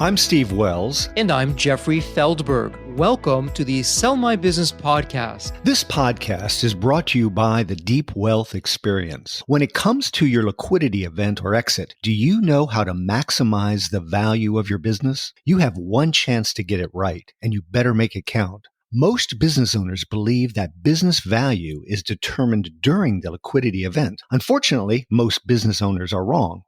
I'm Steve Wells. And I'm Jeffrey Feldberg. Welcome to the Sell My Business podcast. This podcast is brought to you by the Deep Wealth Experience. When it comes to your liquidity event or exit, do you know how to maximize the value of your business? You have one chance to get it right, and you better make it count. Most business owners believe that business value is determined during the liquidity event. Unfortunately, most business owners are wrong.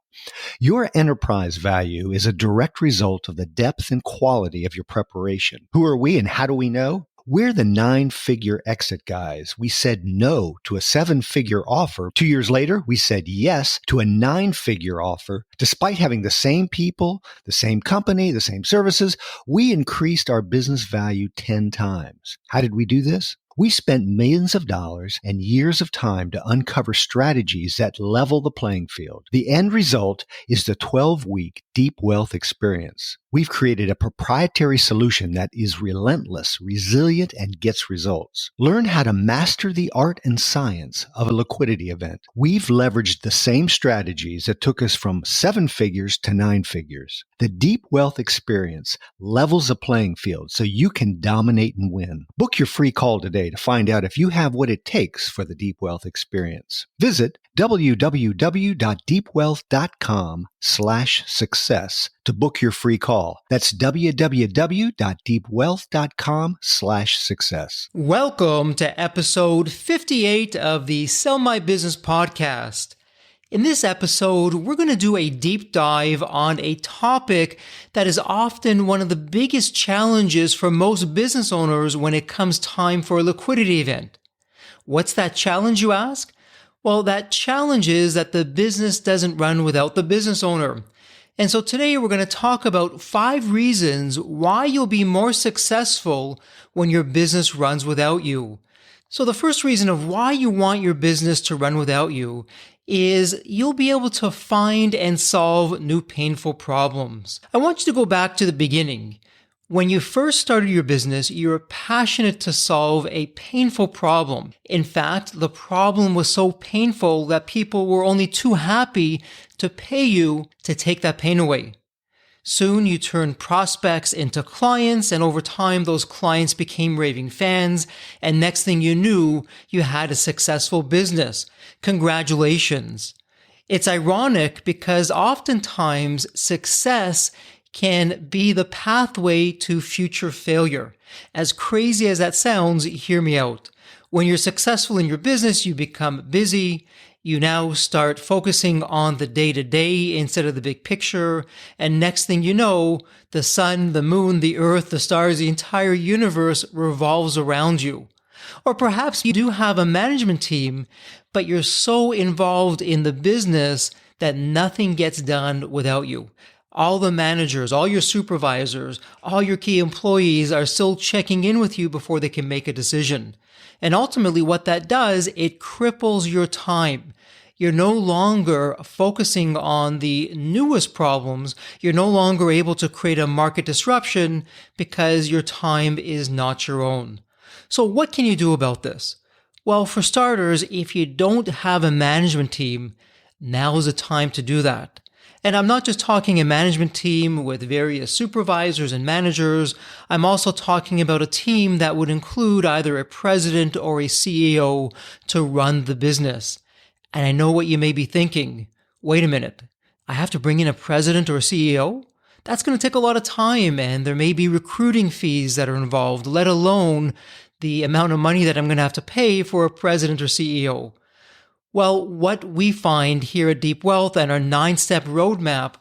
Your enterprise value is a direct result of the depth and quality of your preparation. Who are we and how do we know? We're the 9-figure exit guys. We said no to a 7-figure offer. 2 years later, we said yes to a 9-figure offer. Despite having the same people, the same company, the same services, we increased our business value 10 times. How did we do this? We spent millions of dollars and years of time to uncover strategies that level the playing field. The end result is the 12-week Deep Wealth Experience. We've created a proprietary solution that is relentless, resilient, and gets results. Learn how to master the art and science of a liquidity event. We've leveraged the same strategies that took us from 7 figures to 9 figures. The Deep Wealth Experience levels the playing field so you can dominate and win. Book your free call today to find out if you have what it takes for the Deep Wealth Experience. Visit www.deepwealth.com/success to book your free call. That's www.deepwealth.com/success. Welcome to episode 58 of the Sell My Business podcast. In this episode, we're going to do a deep dive on a topic that is often one of the biggest challenges for most business owners when it comes time for a liquidity event. What's that challenge, you ask? Well, that challenge is that the business doesn't run without the business owner. And so today we're going to talk about 5 reasons why you'll be more successful when your business runs without you. So the first reason of why you want your business to run without you is you'll be able to find and solve new painful problems. I want you to go back to the beginning. When you first started your business, you were passionate to solve a painful problem. In fact, the problem was so painful that people were only too happy to pay you to take that pain away. Soon you turned prospects into clients, and over time those clients became raving fans, and next thing you knew, you had a successful business. Congratulations. It's ironic because oftentimes success can be the pathway to future failure. As crazy as that sounds, hear me out. When you're successful in your business, you become busy. You now start focusing on the day-to-day instead of the big picture. And next thing you know, the sun, the moon, the earth, the stars, the entire universe revolves around you. Or perhaps you do have a management team, but you're so involved in the business that nothing gets done without you. All the managers, all your supervisors, all your key employees are still checking in with you before they can make a decision. And ultimately what that does, it cripples your time. You're no longer focusing on the newest problems. You're no longer able to create a market disruption because your time is not your own. So what can you do about this? Well, for starters, if you don't have a management team, now's the time to do that. And I'm not just talking a management team with various supervisors and managers. I'm also talking about a team that would include either a president or a CEO to run the business. And I know what you may be thinking. Wait a minute. I have to bring in a president or a CEO? That's going to take a lot of time, and there may be recruiting fees that are involved, let alone the amount of money that I'm going to have to pay for a president or CEO. Well, what we find here at Deep Wealth and our 9-step roadmap,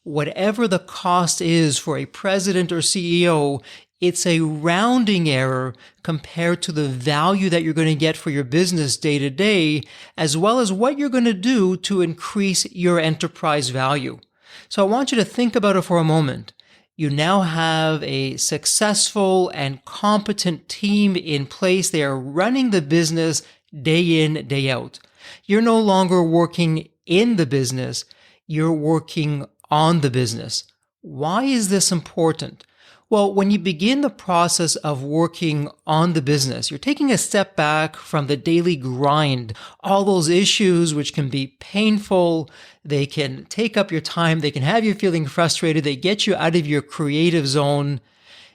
whatever the cost is for a president or CEO, it's a rounding error compared to the value that you're going to get for your business day to day, as well as what you're going to do to increase your enterprise value. So I want you to think about it for a moment. You now have a successful and competent team in place. They are running the business day in, day out. You're no longer working in the business, you're working on the business. Why is this important? Well, when you begin the process of working on the business, you're taking a step back from the daily grind, all those issues which can be painful. They can take up your time. They can have you feeling frustrated. They get you out of your creative zone.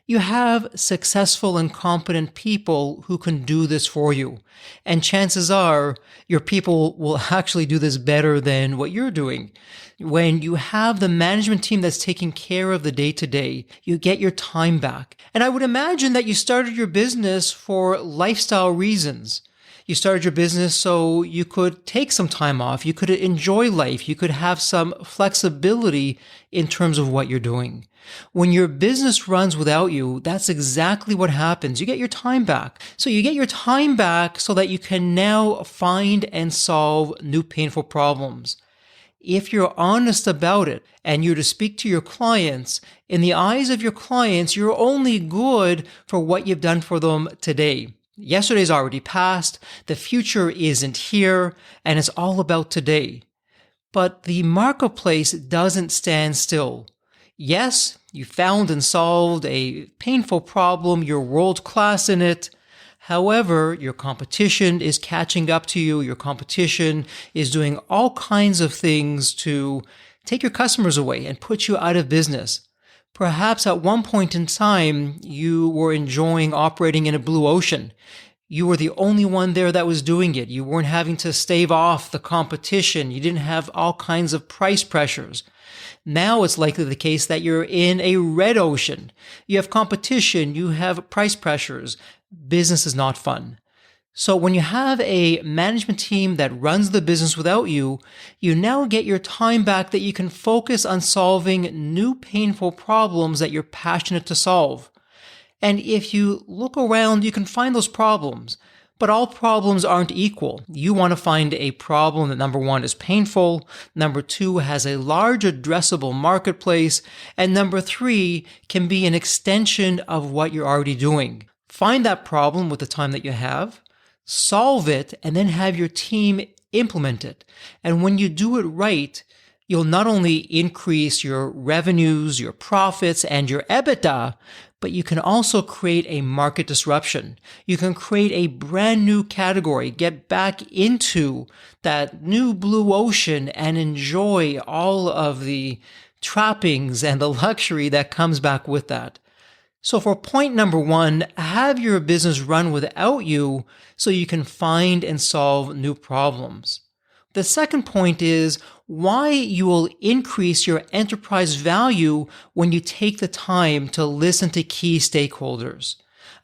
You have successful and competent people who can do this for you. And chances are your people will actually do this better than what you're doing. When you have the management team that's taking care of the day-to-day, you get your time back. And I would imagine that you started your business for lifestyle reasons. You started your business so you could take some time off, you could enjoy life, you could have some flexibility in terms of what you're doing. When your business runs without you, that's exactly what happens. You get your time back. So you get your time back so that you can now find and solve new painful problems. If you're honest about it and you're to speak to your clients, in the eyes of your clients, you're only good for what you've done for them today. Yesterday's already passed, the future isn't here, and it's all about today. But the marketplace doesn't stand still. Yes, you found and solved a painful problem, you're world-class in it. However, your competition is catching up to you. Your competition is doing all kinds of things to take your customers away and put you out of business. Perhaps at one point in time, you were enjoying operating in a blue ocean. You were the only one there that was doing it. You weren't having to stave off the competition. You didn't have all kinds of price pressures. Now it's likely the case that you're in a red ocean. You have competition. You have price pressures. Business is not fun. So when you have a management team that runs the business without you, you now get your time back that you can focus on solving new painful problems that you're passionate to solve. And if you look around, you can find those problems. But all problems aren't equal. You want to find a problem that, number one, is painful, number two, has a large addressable marketplace, and number three, can be an extension of what you're already doing. Find that problem with the time that you have, solve it, and then have your team implement it. And when you do it right, you'll not only increase your revenues, your profits, and your EBITDA, but you can also create a market disruption. You can create a brand new category, get back into that new blue ocean and enjoy all of the trappings and the luxury that comes back with that. So for point number one, have your business run without you so you can find and solve new problems. The second point is why you will increase your enterprise value when you take the time to listen to key stakeholders.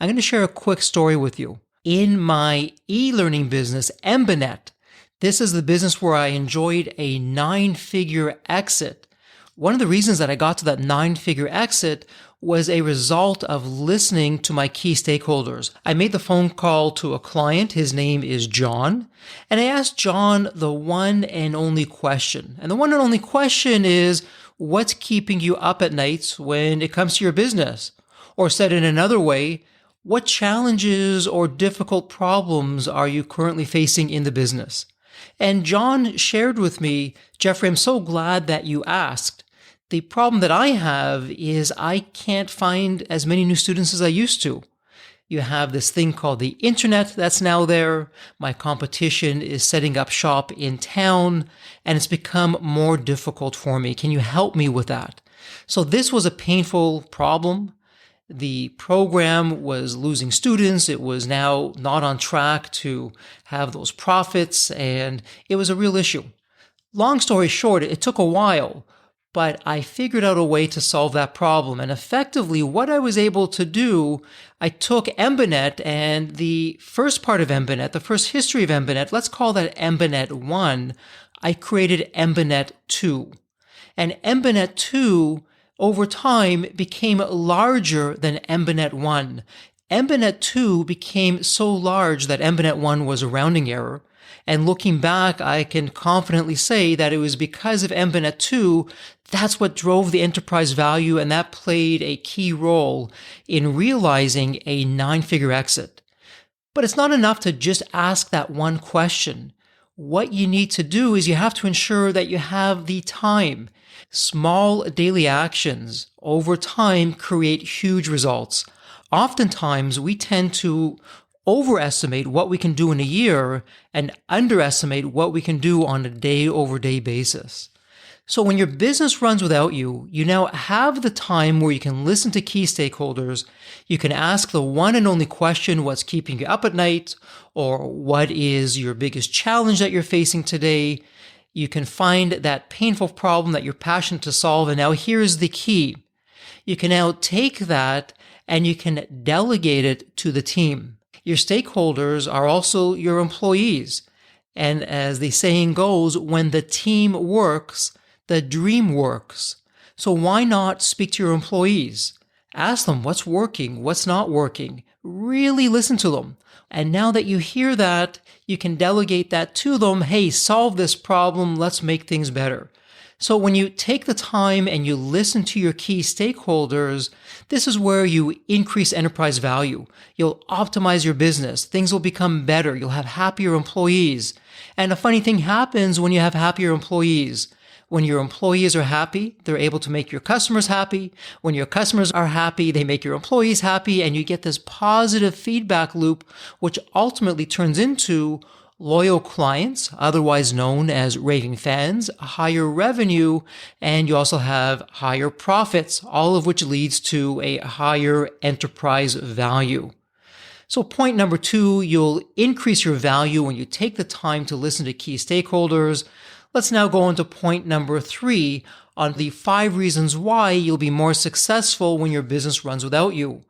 I'm going to share a quick story with you. In my e-learning business, Embanet, this is the business where I enjoyed a 9-figure exit. One of the reasons that I got to that 9-figure exit was a result of listening to my key stakeholders. I made the phone call to a client. His name is John. And I asked John the one and only question. And the one and only question is, what's keeping you up at nights when it comes to your business? Or said in another way, what challenges or difficult problems are you currently facing in the business? And John shared with me, Jeffrey, I'm so glad that you asked. The problem that I have is I can't find as many new students as I used to. You have this thing called the internet that's now there. My competition is setting up shop in town, and it's become more difficult for me. Can you help me with that? So this was a painful problem. The program was losing students. It was now not on track to have those profits, and it was a real issue. Long story short, it took a while. But I figured out a way to solve that problem. And effectively, what I was able to do, I took Embanet and the first part of Embanet, the first history of Embanet, let's call that Embanet 1. I created Embanet 2. And Embanet 2, over time, became larger than Embanet 1. Embanet 2 became so large that Embanet 1 was a rounding error. And looking back, I can confidently say that it was because of Embanet 2, that's what drove the enterprise value, and that played a key role in realizing a 9-figure exit. But it's not enough to just ask that one question. what you need to do is you have to ensure that you have the time. Small daily actions over time create huge results. Oftentimes, we tend to overestimate what we can do in a year and underestimate what we can do on a day-over-day basis. So when your business runs without you, you now have the time where you can listen to key stakeholders. You can ask the one and only question, what's keeping you up at night? Or what is your biggest challenge that you're facing today? You can find that painful problem that you're passionate to solve. And now here's the key. You can now take that and you can delegate it to the team. Your stakeholders are also your employees. And as the saying goes, when the team works, the dream works. So why not speak to your employees? Ask them what's working, what's not working. Really listen to them. And now that you hear that, you can delegate that to them. Hey, solve this problem. Let's make things better. So when you take the time and you listen to your key stakeholders, this is where you increase enterprise value. You'll optimize your business. Things will become better. You'll have happier employees. And a funny thing happens when you have happier employees. When your employees are happy, they're able to make your customers happy. When your customers are happy, they make your employees happy, and you get this positive feedback loop, which ultimately turns into loyal clients, otherwise known as raving fans, higher revenue, and you also have higher profits, all of which leads to a higher enterprise value. So point number 2, you'll increase your value when you take the time to listen to key stakeholders. Let's now go into point number 3 on the 5 reasons why you'll be more successful when your business runs without you.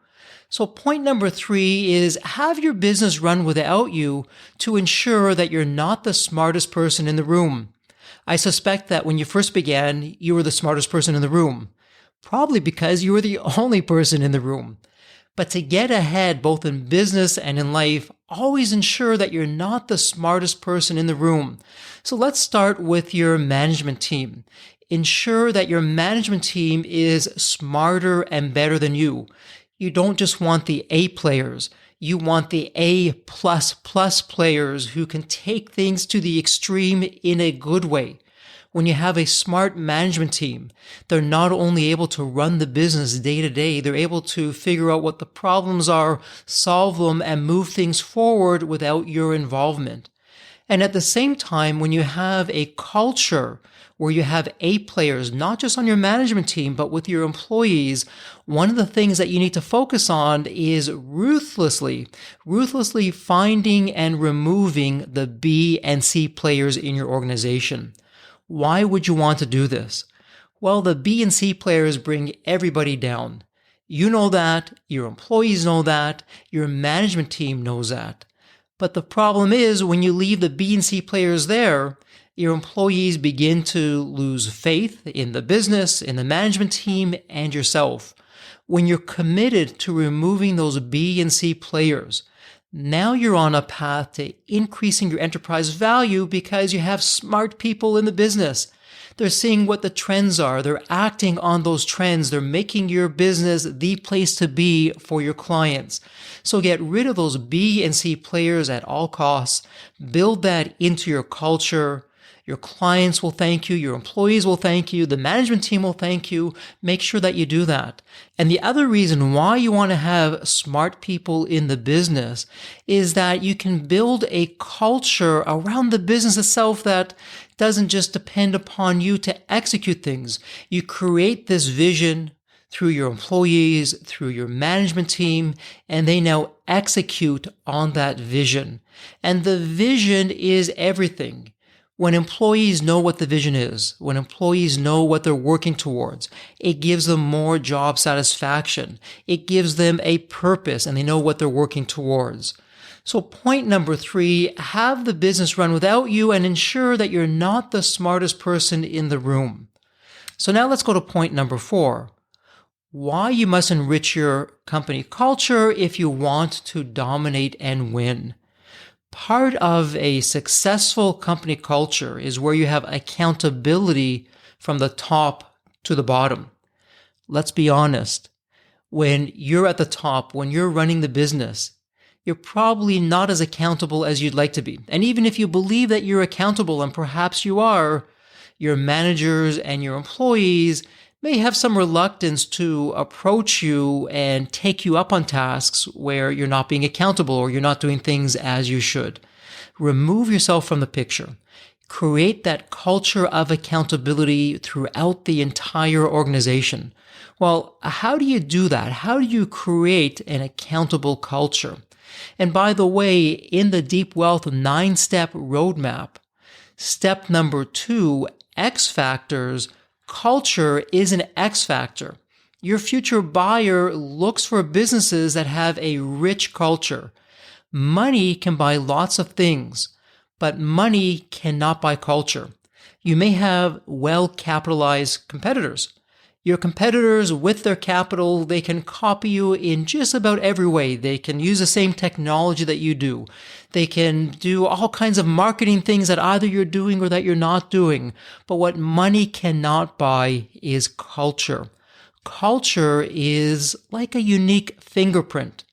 So point number 3 is have your business run without you to ensure that you're not the smartest person in the room. I suspect that when you first began, you were the smartest person in the room, probably because you were the only person in the room. But to get ahead both in business and in life, always ensure that you're not the smartest person in the room. So let's start with your management team. Ensure that your management team is smarter and better than you. You don't just want the A players. You want the A++ players who can take things to the extreme in a good way. When you have a smart management team, they're not only able to run the business day to day, they're able to figure out what the problems are, solve them, and move things forward without your involvement. And at the same time, when you have a culture where you have A players, not just on your management team, but with your employees, one of the things that you need to focus on is ruthlessly finding and removing the B and C players in your organization. Why would you want to do this? Well, the B and C players bring everybody down. You know that, your employees know that, your management team knows that. But the problem is when you leave the B and C players there, your employees begin to lose faith in the business, in the management team, and yourself. When you're committed to removing those B and C players, now you're on a path to increasing your enterprise value because you have smart people in the business. They're seeing what the trends are. They're acting on those trends. They're making your business the place to be for your clients. So get rid of those B and C players at all costs. Build that into your culture. Your clients will thank you. Your employees will thank you. The management team will thank you. Make sure that you do that. And the other reason why you want to have smart people in the business is that you can build a culture around the business itself that doesn't just depend upon you to execute things. You create this vision through your employees, through your management team, and they now execute on that vision. And the vision is everything. When employees know what the vision is, when employees know what they're working towards, it gives them more job satisfaction. It gives them a purpose and they know what they're working towards. So point number 3, have the business run without you and ensure that you're not the smartest person in the room. So now let's go to point number 4. Why you must enrich your company culture if you want to dominate and win. Part of a successful company culture is where you have accountability from the top to the bottom. Let's be honest. When you're at the top, when you're running the business, you're probably not as accountable as you'd like to be. And even if you believe that you're accountable, and perhaps you are, your managers and your employees may have some reluctance to approach you and take you up on tasks where you're not being accountable or you're not doing things as you should. Remove yourself from the picture. Create that culture of accountability throughout the entire organization. Well, how do you do that? How do you create an accountable culture? And by the way, in the Deep Wealth 9-step roadmap, step number 2, X factors, culture is an X factor. Your future buyer looks for businesses that have a rich culture. Money can buy lots of things, but money cannot buy culture. You may have well-capitalized competitors. Your competitors, with their capital, they can copy you in just about every way. They can use the same technology that you do. They can do all kinds of marketing things that either you're doing or that you're not doing. But what money cannot buy is culture. Culture is like a unique fingerprint.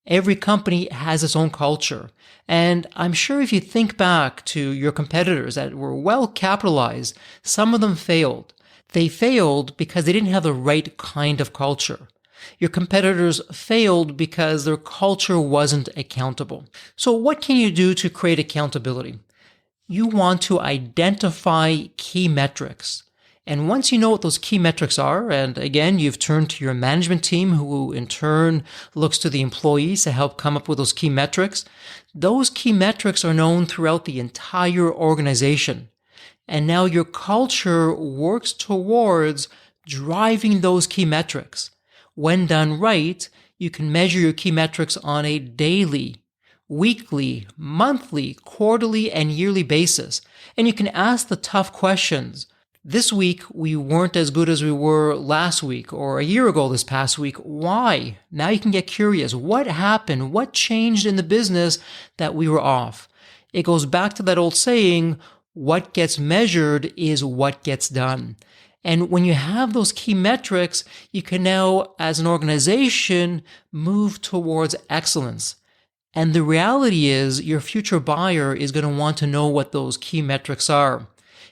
Every company has its own culture. And I'm sure if you think back to your competitors that were well capitalized, some of them failed. They failed because they didn't have the right kind of culture. Your competitors failed because their culture wasn't accountable. So what can you do to create accountability? You want to identify key metrics. And once you know what those key metrics are, and again, you've turned to your management team, who in turn looks to the employees to help come up with those key metrics, those key metrics are known throughout the entire organization. And now your culture works towards driving those key metrics. When done right, you can measure your key metrics on a daily, weekly, monthly, quarterly, and yearly basis. And you can ask the tough questions. This week, we weren't as good as we were last week or a year ago this past week. Why? Now you can get curious. What happened? What changed in the business that we were off? It goes back to that old saying, what gets measured is what gets done. And when you have those key metrics, you can now, as an organization, move towards excellence. And the reality is your future buyer is going to want to know what those key metrics are.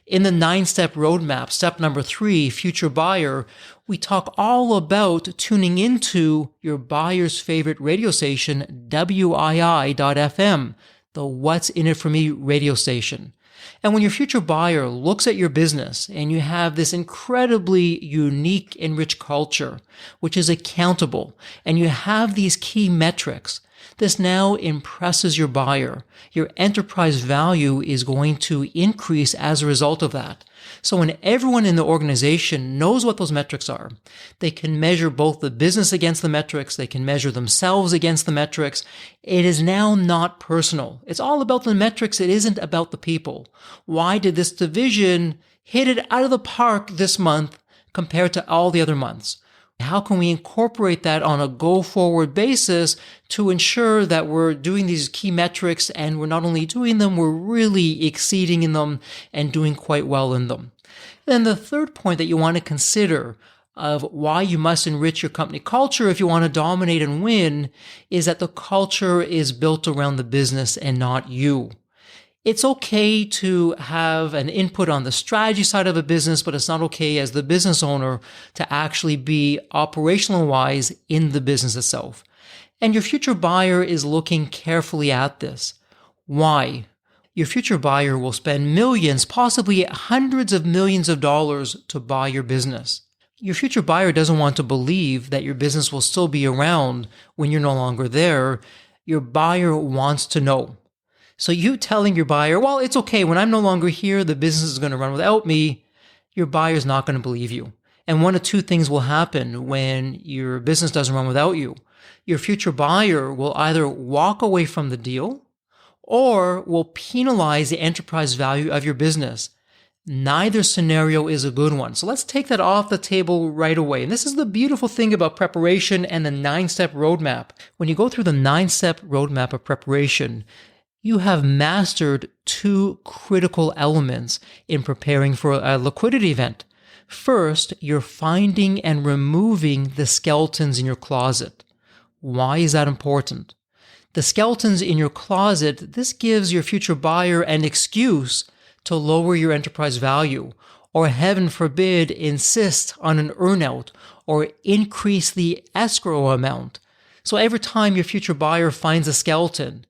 In the 9-step roadmap, step number 3, future buyer, we talk all about tuning into your buyer's favorite radio station, WII.FM, the What's in It For Me radio station. And when your future buyer looks at your business and you have this incredibly unique and rich culture, which is accountable, and you have these key metrics, this now impresses your buyer. Your enterprise value is going to increase as a result of that. So when everyone in the organization knows what those metrics are, they can measure both the business against the metrics, they can measure themselves against the metrics. It is now not personal. It's all about the metrics. It isn't about the people. Why did this division hit it out of the park this month compared to all the other months? How can we incorporate that on a go-forward basis to ensure that we're doing these key metrics and we're not only doing them, we're really exceeding in them and doing quite well in them? Then the third point that you want to consider of why you must enrich your company culture if you want to dominate and win is that the culture is built around the business and not you. It's okay to have an input on the strategy side of a business, but it's not okay as the business owner to actually be operational wise in the business itself. And your future buyer is looking carefully at this. Why? Your future buyer will spend millions, possibly hundreds of millions of dollars to buy your business. Your future buyer doesn't want to believe that your business will still be around when you're no longer there. Your buyer wants to know. So you telling your buyer, well, it's okay. When I'm no longer here, the business is going to run without me. Your buyer's not going to believe you. And one of two things will happen when your business doesn't run without you. Your future buyer will either walk away from the deal or will penalize the enterprise value of your business. Neither scenario is a good one. So let's take that off the table right away. And this is the beautiful thing about preparation and the 9-step roadmap. When you go through the 9-step roadmap of preparation, you have mastered 2 critical elements in preparing for a liquidity event. First, you're finding and removing the skeletons in your closet. Why is that important? The skeletons in your closet, this gives your future buyer an excuse to lower your enterprise value, or heaven forbid, insist on an earnout or increase the escrow amount. So every time your future buyer finds a skeleton,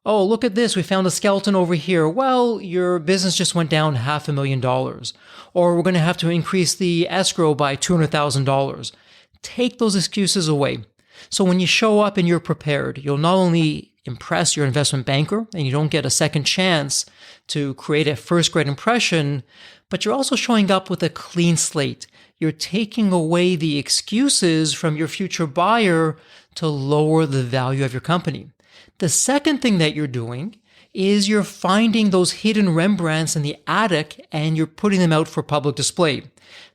oh, look at this, we found a skeleton over here. Well, your business just went down $500,000. Or we're going to have to increase the escrow by $200,000. Take those excuses away. So when you show up and you're prepared, you'll not only impress your investment banker and you don't get a second chance to create a first-grade impression, but you're also showing up with a clean slate. You're taking away the excuses from your future buyer to lower the value of your company. The second thing that you're doing is you're finding those hidden Rembrandts in the attic and you're putting them out for public display.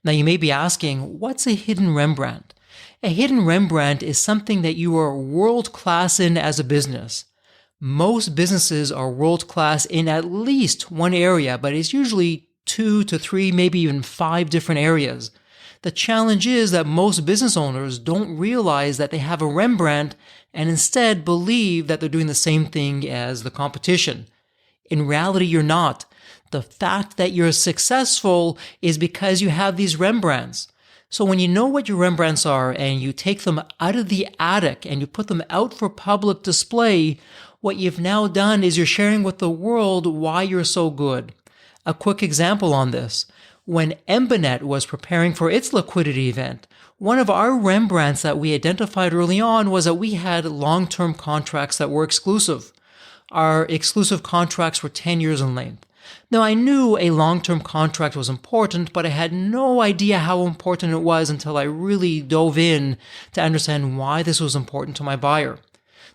Now you may be asking, what's a hidden Rembrandt? A hidden Rembrandt is something that you are world-class in as a business. Most businesses are world-class in at least one area, but it's usually 2 to 3, maybe even 5 different areas. The challenge is that most business owners don't realize that they have a Rembrandt and instead believe that they're doing the same thing as the competition. In reality, you're not. The fact that you're successful is because you have these Rembrandts. So when you know what your Rembrandts are and you take them out of the attic and you put them out for public display, what you've now done is you're sharing with the world why you're so good. A quick example on this. When Embanet was preparing for its liquidity event, one of our Rembrandts that we identified early on was that we had long-term contracts that were exclusive. Our exclusive contracts were 10 years in length. Now, I knew a long-term contract was important, but I had no idea how important it was until I really dove in to understand why this was important to my buyer.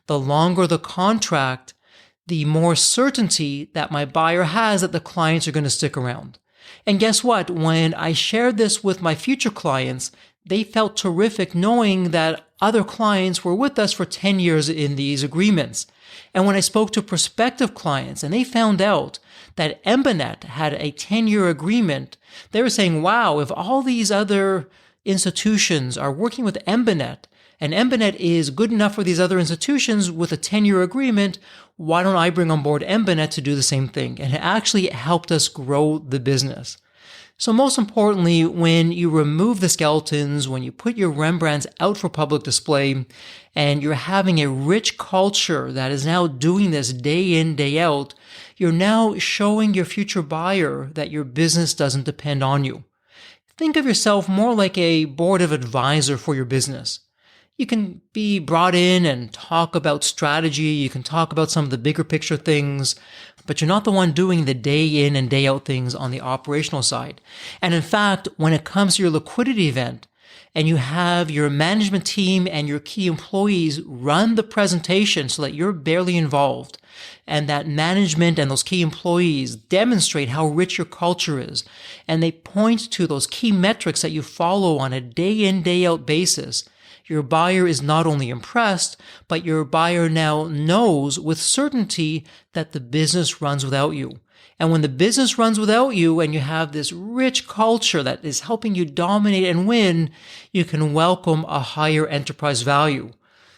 The longer the contract, the more certainty that my buyer has that the clients are going to stick around. And guess what? When I shared this with my future clients, they felt terrific knowing that other clients were with us for 10 years in these agreements. And when I spoke to prospective clients and they found out that Embanet had a 10-year agreement, they were saying, wow, if all these other institutions are working with Embanet, and Embanet is good enough for these other institutions with a 10-year agreement, why don't I bring on board Embanet to do the same thing? And it actually helped us grow the business. So most importantly, when you remove the skeletons, when you put your Rembrandts out for public display, and you're having a rich culture that is now doing this day in, day out, you're now showing your future buyer that your business doesn't depend on you. Think of yourself more like a board of advisor for your business. You can be brought in and talk about strategy. You can talk about some of the bigger picture things, but you're not the one doing the day in and day out things on the operational side. And in fact, when it comes to your liquidity event and you have your management team and your key employees run the presentation so that you're barely involved, and that management and those key employees demonstrate how rich your culture is, and they point to those key metrics that you follow on a day in, day out basis, your buyer is not only impressed, but your buyer now knows with certainty that the business runs without you. And when the business runs without you and you have this rich culture that is helping you dominate and win, you can welcome a higher enterprise value.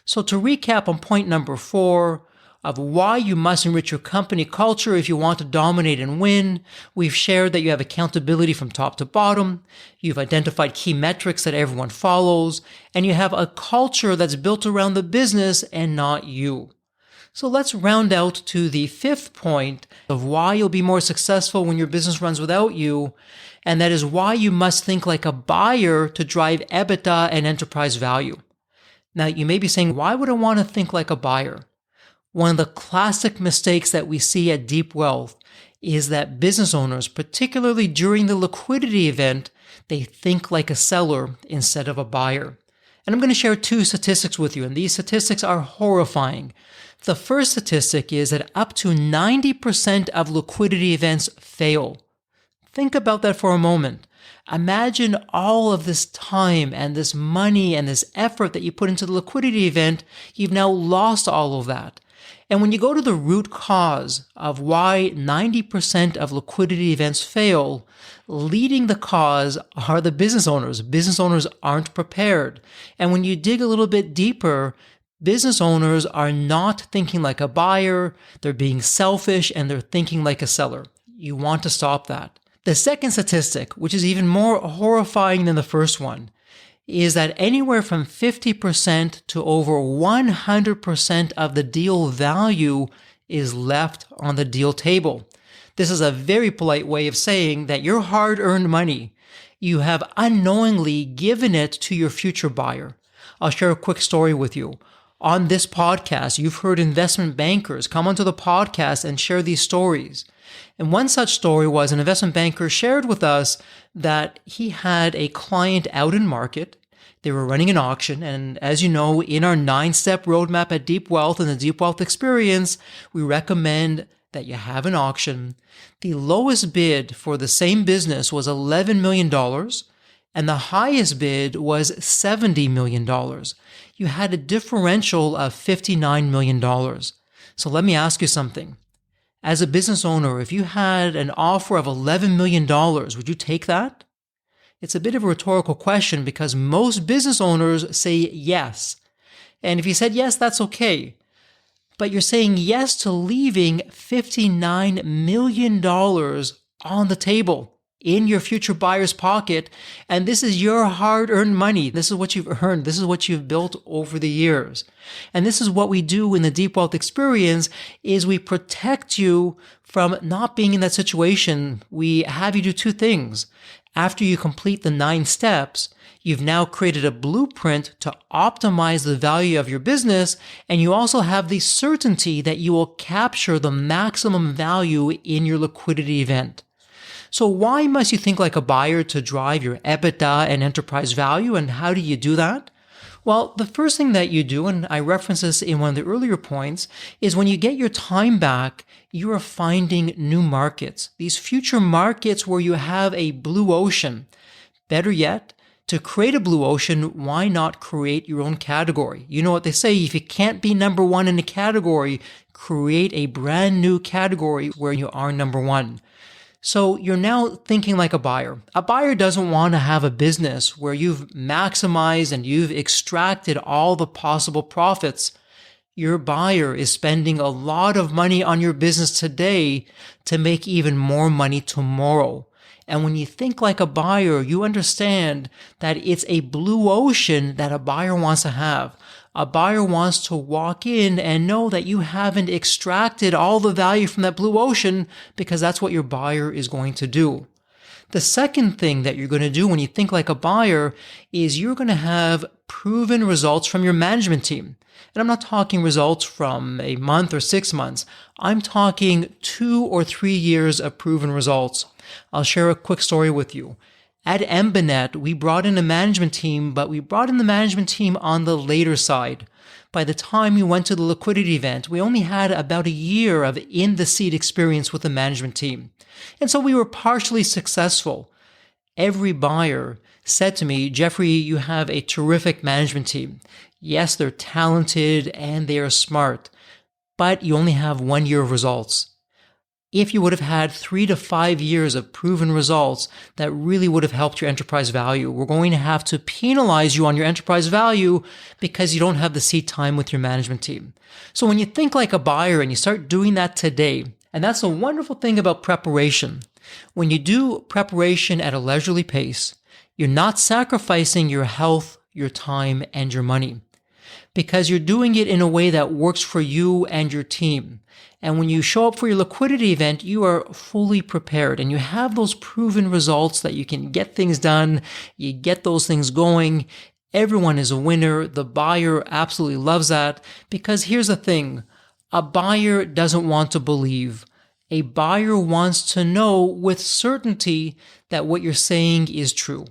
So to recap on point number 4, of why you must enrich your company culture if you want to dominate and win. We've shared that you have accountability from top to bottom. You've identified key metrics that everyone follows, and you have a culture that's built around the business and not you. So let's round out to the 5th point of why you'll be more successful when your business runs without you, and that is why you must think like a buyer to drive EBITDA and enterprise value. Now, you may be saying, why would I want to think like a buyer? One of the classic mistakes that we see at Deep Wealth is that business owners, particularly during the liquidity event, they think like a seller instead of a buyer. And I'm going to share 2 statistics with you, and these statistics are horrifying. The first statistic is that up to 90% of liquidity events fail. Think about that for a moment. Imagine all of this time and this money and this effort that you put into the liquidity event, you've now lost all of that. And when you go to the root cause of why 90% of liquidity events fail, leading the cause are the business owners. Business owners aren't prepared. And when you dig a little bit deeper, Business owners are not thinking like a buyer, they're being selfish, and they're thinking like a seller. You want to stop that. The second statistic, which is even more horrifying than the first one, is that anywhere from 50% to over 100% of the deal value is left on the deal table. This is a very polite way of saying that your hard-earned money, you have unknowingly given it to your future buyer. I'll share a quick story with you. On this podcast, you've heard investment bankers come onto the podcast and share these stories. And one such story was an investment banker shared with us that he had a client out in market. They were running an auction. And as you know, in our 9-step roadmap at Deep Wealth and the Deep Wealth Experience, we recommend that you have an auction. The lowest bid for the same business was $11 million. And the highest bid was $70 million. You had a differential of $59 million. So let me ask you something. As a business owner, if you had an offer of $11 million, would you take that? It's a bit of a rhetorical question because most business owners say yes. And if you said yes, that's okay. But you're saying yes to leaving $59 million on the table in your future buyer's pocket. And this is your hard-earned money. This is what you've earned. This is what you've built over the years. And this is what we do in the Deep Wealth Experience is we protect you from not being in that situation. We have you do two things. After you complete the 9 steps, you've now created a blueprint to optimize the value of your business, and you also have the certainty that you will capture the maximum value in your liquidity event. So why must you think like a buyer to drive your EBITDA and enterprise value, and how do you do that? Well, the first thing that you do, and I referenced this in one of the earlier points, is when you get your time back, you are finding new markets. These future markets where you have a blue ocean. Better yet, to create a blue ocean, why not create your own category? You know what they say, if you can't be number one in a category, create a brand new category where you are number one. So you're now thinking like a buyer. A buyer doesn't want to have a business where you've maximized and you've extracted all the possible profits. Your buyer is spending a lot of money on your business today to make even more money tomorrow. And when you think like a buyer, you understand that it's a blue ocean that a buyer wants to have. A buyer wants to walk in and know that you haven't extracted all the value from that blue ocean because that's what your buyer is going to do. The second thing that you're going to do when you think like a buyer is you're going to have proven results from your management team. And I'm not talking results from a month or 6 months. I'm talking 2 or 3 years of proven results. I'll share a quick story with you. At Embanet, we brought in a management team, but we brought in the management team on the later side. By the time we went to the liquidity event, we only had about a year of in-the-seat experience with the management team. And so we were partially successful. Every buyer said to me, Jeffrey, you have a terrific management team. Yes, they're talented and they are smart, but you only have 1 year of results. If you would have had 3 to 5 years of proven results, that really would have helped your enterprise value. We're going to have to penalize you on your enterprise value because you don't have the seat time with your management team. So when you think like a buyer and you start doing that today, and that's a wonderful thing about preparation. When you do preparation at a leisurely pace, you're not sacrificing your health, your time, and your money because you're doing it in a way that works for you and your team. And when you show up for your liquidity event, you are fully prepared and you have those proven results that you can get things done. You get those things going. Everyone is a winner. The buyer absolutely loves that because here's the thing. A buyer doesn't want to believe. A buyer wants to know with certainty that what you're saying is true.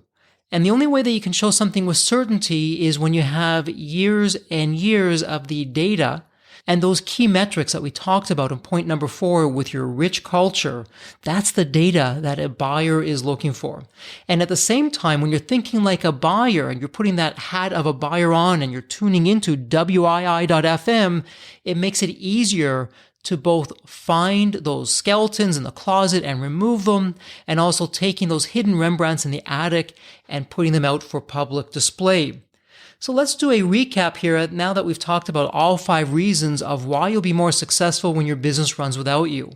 And the only way that you can show something with certainty is when you have years and years of the data and those key metrics that we talked about in point number 4 with your rich culture. That's the data that a buyer is looking for. And at the same time, when you're thinking like a buyer and you're putting that hat of a buyer on and you're tuning into WII.FM, it makes it easier to both find those skeletons in the closet and remove them, and also taking those hidden Rembrandts in the attic and putting them out for public display. So let's do a recap here now that we've talked about all 5 reasons of why you'll be more successful when your business runs without you.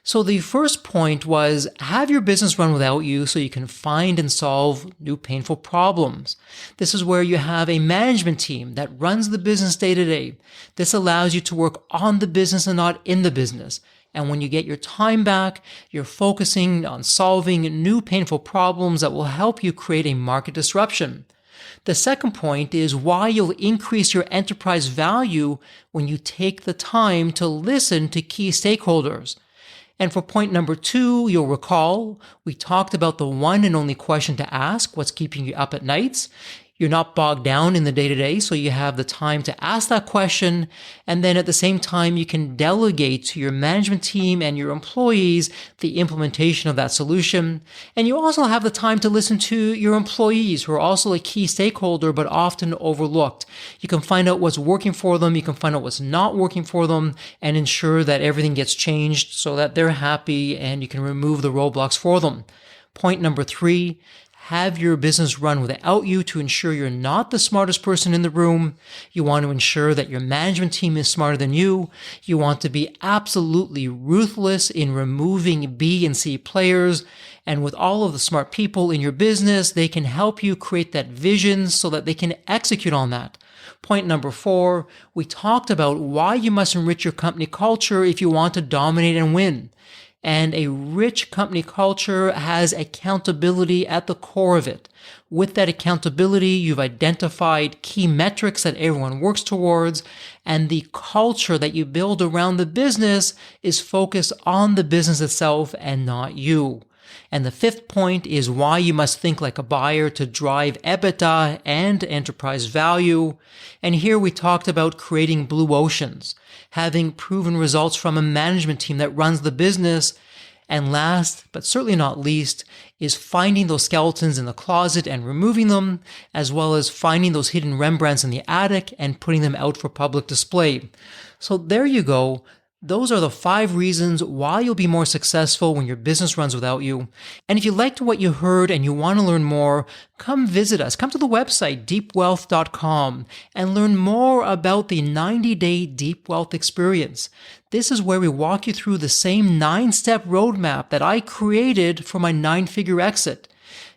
So the first point was have your business run without you so you can find and solve new painful problems. This is where you have a management team that runs the business day to day. This allows you to work on the business and not in the business. And when you get your time back, you're focusing on solving new painful problems that will help you create a market disruption. The second point is why you'll increase your enterprise value when you take the time to listen to key stakeholders. And for point number 2, you'll recall we talked about the one and only question to ask, what's keeping you up at nights? You're not bogged down in the day-to-day, so you have the time to ask that question. And then at the same time, you can delegate to your management team and your employees the implementation of that solution. And you also have the time to listen to your employees, who are also a key stakeholder, but often overlooked. You can find out what's working for them. You can find out what's not working for them and ensure that everything gets changed so that they're happy and you can remove the roadblocks for them. Point number 3, have your business run without you to ensure you're not the smartest person in the room. You want to ensure that your management team is smarter than you. You want to be absolutely ruthless in removing B and C players. And with all of the smart people in your business, they can help you create that vision so that they can execute on that. Point number 4, we talked about why you must enrich your company culture if you want to dominate and win. And a rich company culture has accountability at the core of it. With that accountability, you've identified key metrics that everyone works towards, and the culture that you build around the business is focused on the business itself and not you. And the 5th point is why you must think like a buyer to drive EBITDA and enterprise value. And here we talked about creating blue oceans, having proven results from a management team that runs the business. And last, but certainly not least, is finding those skeletons in the closet and removing them, as well as finding those hidden Rembrandts in the attic and putting them out for public display. So there you go. Those are the 5 reasons why you'll be more successful when your business runs without you. And if you liked what you heard and you want to learn more, come visit us. Come to the website, deepwealth.com, and learn more about the 90-day Deep Wealth experience. This is where we walk you through the same 9-step roadmap that I created for my 9-figure exit.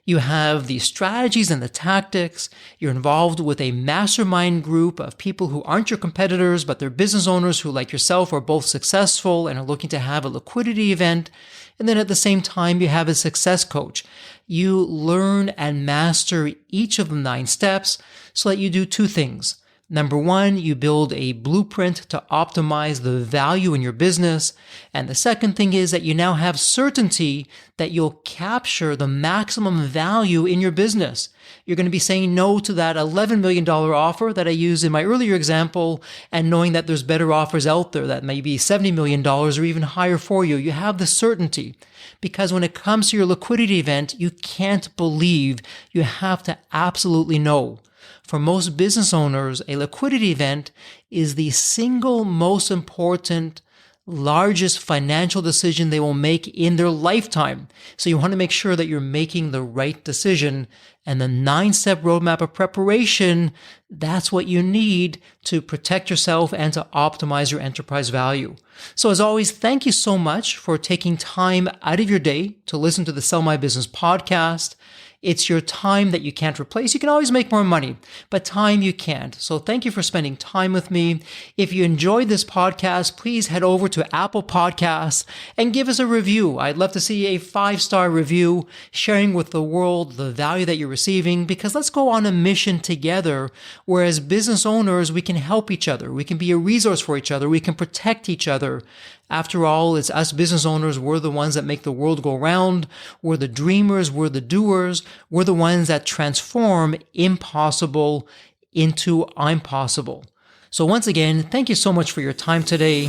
You have the strategies and the tactics. You're involved with a mastermind group of people who aren't your competitors, but they're business owners who, like yourself, are both successful and are looking to have a liquidity event. And then at the same time, you have a success coach. You learn and master each of the 9 steps so that you do 2 things. Number 1, you build a blueprint to optimize the value in your business. And the second thing is that you now have certainty that you'll capture the maximum value in your business. You're going to be saying no to that $11 million offer that I used in my earlier example and knowing that there's better offers out there that may be $70 million or even higher for you. You have the certainty. Because when it comes to your liquidity event, you can't believe. You have to absolutely know. For most business owners, a liquidity event is the single most important, largest financial decision they will make in their lifetime. So you want to make sure that you're making the right decision. And the 9-step roadmap of preparation, that's what you need to protect yourself and to optimize your enterprise value. So as always, thank you so much for taking time out of your day to listen to the Sell My Business podcast. It's your time that you can't replace. You can always make more money, but time you can't. So thank you for spending time with me. If you enjoyed this podcast, please head over to Apple Podcasts and give us a review. I'd love to see a 5-star review, sharing with the world the value that you're receiving, because let's go on a mission together. Whereas business owners, we can help each other. We can be a resource for each other. We can protect each other. After all, it's us business owners. We're the ones that make the world go round. We're the dreamers. We're the doers. We're the ones that transform impossible into I'm possible. So once again, thank you so much for your time today.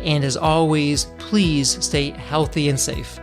And as always, please stay healthy and safe.